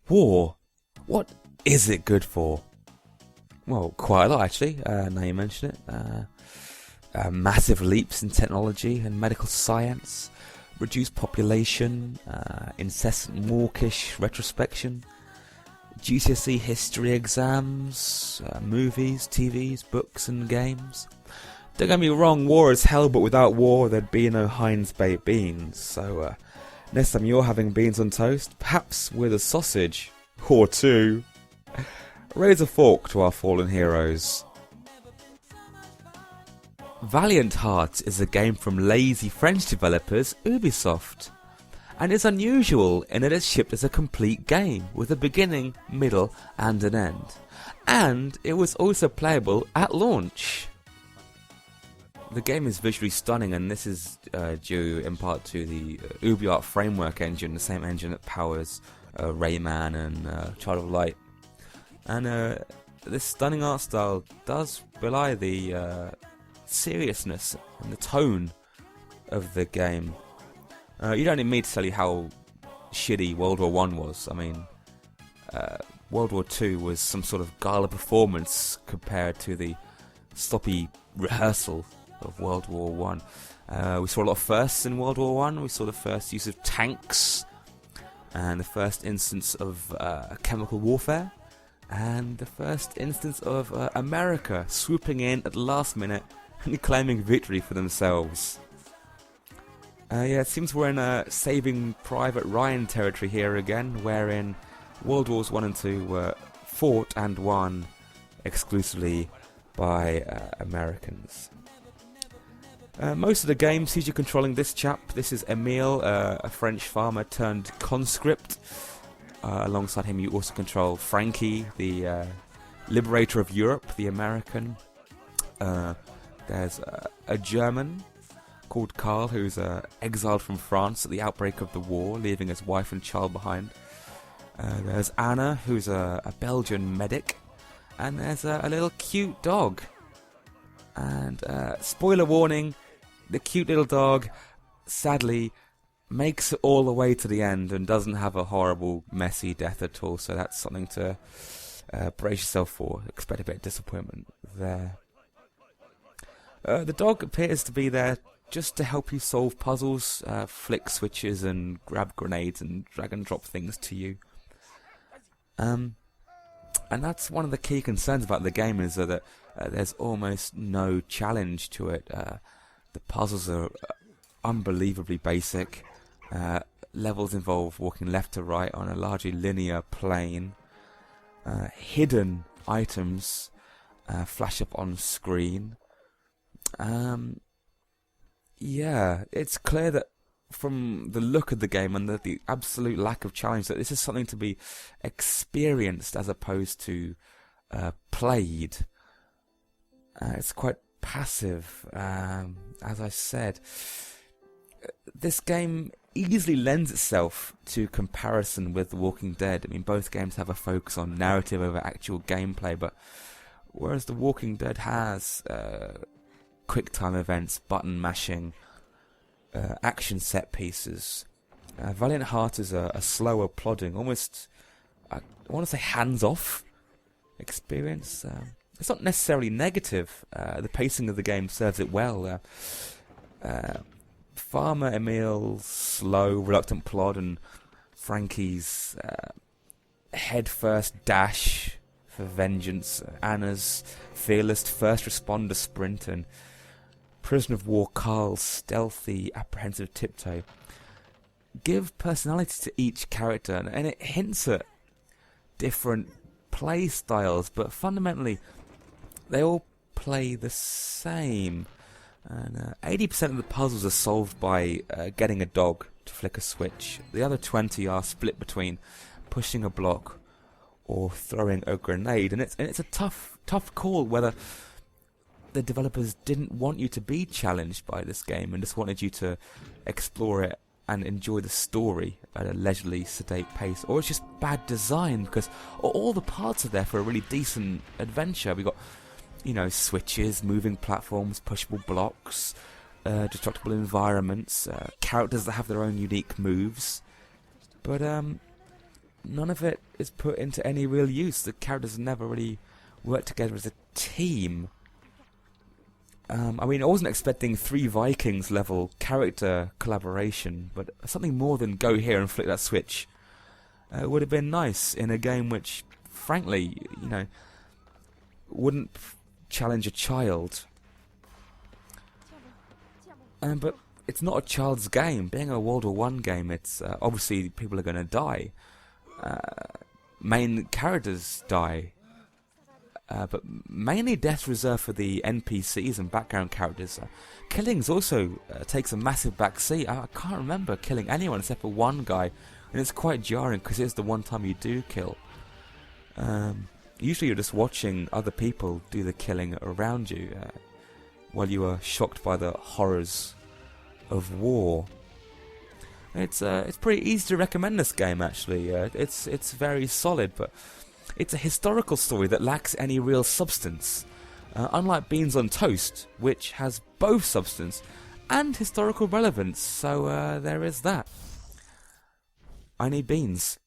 War. What is it good for? Well, quite a lot actually, now you mention it. Massive leaps in technology and medical science, reduced population, incessant mawkish retrospection, GCSE history exams, movies, TVs, books and games. Don't get me wrong, war is hell, but without war there'd be no Heinz baked beans, so next time you're having beans on toast, perhaps with a sausage, or two, raise a fork to our fallen heroes. Valiant Hearts is a game from lazy French developers Ubisoft, and is unusual in that it's shipped as a complete game, with a beginning, middle and an end. And it was also playable at launch. The game is visually stunning, and this is due in part to the UbiArt framework engine, the same engine that powers Rayman and Child of Light. And this stunning art style does belie the seriousness and the tone of the game. You don't need me to tell you how shitty World War I was. I mean, World War II was some sort of gala performance compared to the sloppy rehearsal of World War I. We saw a lot of firsts in World War I. We saw the first use of tanks, and the first instance of chemical warfare, and the first instance of America swooping in at the last minute and claiming victory for themselves. Yeah, it seems we're in Saving Private Ryan territory here again, wherein World Wars 1 and 2 were fought and won exclusively by Americans. Most of the game sees you controlling this chap. This is Emile, a French farmer turned conscript. Alongside him you also control Frankie, the liberator of Europe, the American. There's a German called Karl, who's exiled from France at the outbreak of the war, leaving his wife and child behind. There's Anna, who's a Belgian medic. And there's a little cute dog. And spoiler warning, the cute little dog sadly makes it all the way to the end and doesn't have a horrible, messy death at all. So that's something to brace yourself for. Expect a bit of disappointment there. The dog appears to be there just to help you solve puzzles, flick switches and grab grenades and drag and drop things to you. And that's one of the key concerns about the game, is that there's almost no challenge to it. The puzzles are unbelievably basic. Levels involve walking left to right on a largely linear plane. Hidden items flash up on screen. Yeah, it's clear that from the look of the game and the absolute lack of challenge, that this is something to be experienced as opposed to played. It's quite passive, as I said. This game easily lends itself to comparison with The Walking Dead. I mean, both games have a focus on narrative over actual gameplay, but whereas The Walking Dead has quick time events, button mashing, action set pieces, Valiant Hearts is a slower, plodding, almost, I want to say hands-off experience. It's not necessarily negative. The pacing of the game serves it well. Farmer Emile's slow, reluctant plod, and Frankie's head-first dash for vengeance, Anna's fearless first responder sprint, and prisoner of war Carl's stealthy, apprehensive tiptoe give personality to each character, and it hints at different play styles, but fundamentally they all play the same. And 80% of the puzzles are solved by getting a dog to flick a switch. The other 20 are split between pushing a block or throwing a grenade, and it's a tough call whether the developers didn't want you to be challenged by this game and just wanted you to explore it and enjoy the story at a leisurely, sedate pace, or it's just bad design, because all the parts are there for a really decent adventure. We got, switches, moving platforms, pushable blocks, destructible environments, characters that have their own unique moves. But none of it is put into any real use. The characters never really work together as a team. I mean, I wasn't expecting 3 Vikings level character collaboration, but something more than go here and flick that switch would have been nice in a game which, frankly, you know, wouldn't challenge a child. But it's not a child's game. Being a World War I game, it's obviously people are going to die. Main characters die. But mainly deaths reserved for the NPCs and background characters. Killings also takes a massive backseat. I can't remember killing anyone except for one guy, and it's quite jarring because it's the one time you do kill. Usually you're just watching other people do the killing around you while you are shocked by the horrors of war. It's pretty easy to recommend this game actually. It's very solid, but it's a historical story that lacks any real substance. Unlike Beans on Toast, which has both substance and historical relevance, so there is that. I need beans.